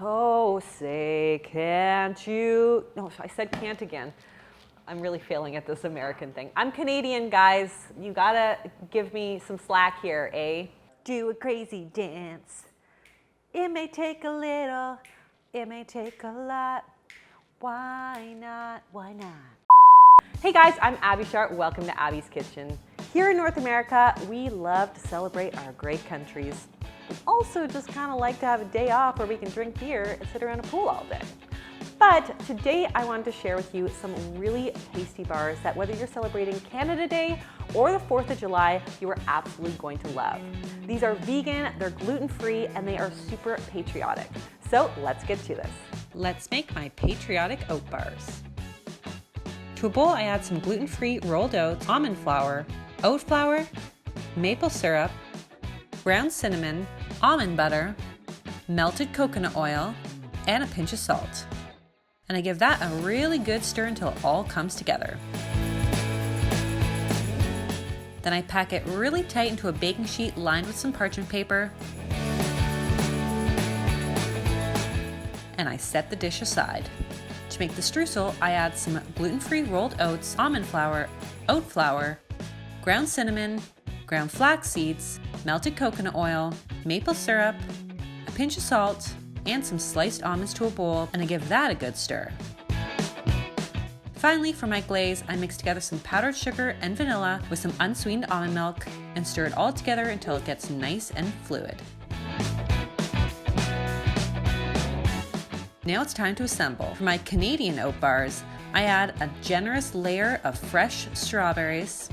Oh, say can't you? No, I said can't again. I'm really failing at this American thing. I'm Canadian, guys. You gotta give me some slack here, eh? Do a crazy dance. It may take a little, it may take a lot. Why not? Why not? Hey guys, I'm Abby Sharp. Welcome to Abby's Kitchen. Here in North America, we love to celebrate our great countries. We also just kind of like to have a day off where we can drink beer and sit around a pool all day. But today I wanted to share with you some really tasty bars that whether you're celebrating Canada Day or the 4th of July, you are absolutely going to love. These are vegan, they're gluten-free, and they are super patriotic. So let's get to this. Let's make my patriotic oat bars. To a bowl, I add some gluten-free rolled oats, almond flour, oat flour, maple syrup, ground cinnamon, almond butter, melted coconut oil, and a pinch of salt. And I give that a really good stir until it all comes together. Then I pack it really tight into a baking sheet lined with some parchment paper. And I set the dish aside. To make the streusel, I add some gluten-free rolled oats, almond flour, oat flour, ground cinnamon, ground flax seeds, melted coconut oil, maple syrup, a pinch of salt, and some sliced almonds to a bowl, and I give that a good stir. Finally, for my glaze, I mix together some powdered sugar and vanilla with some unsweetened almond milk and stir it all together until it gets nice and fluid. Now it's time to assemble. For my Canadian oat bars, I add a generous layer of fresh strawberries,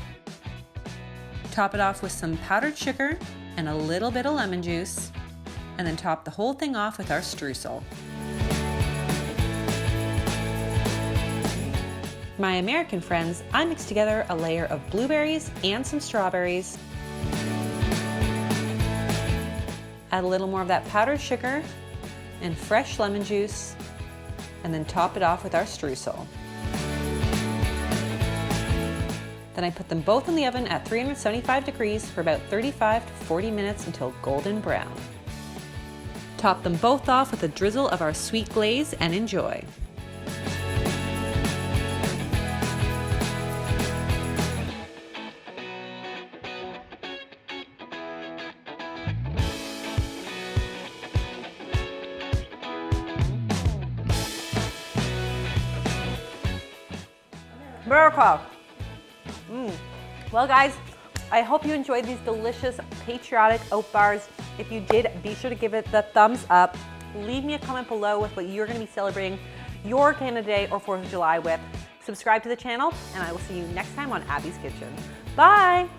top it off with some powdered sugar and a little bit of lemon juice, and then top the whole thing off with our streusel. For my American friends, I mix together a layer of blueberries and some strawberries, add a little more of that powdered sugar and fresh lemon juice, and then top it off with our streusel. Then I put them both in the oven at 375 degrees for about 35 to 40 minutes until golden brown. Top them both off with a drizzle of our sweet glaze and enjoy. America! Well guys, I hope you enjoyed these delicious patriotic oat bars. If you did, be sure to give it the thumbs up. Leave me a comment below with what you're going to be celebrating your Canada Day or 4th of July with. Subscribe to the channel, and I will see you next time on Abby's Kitchen. Bye!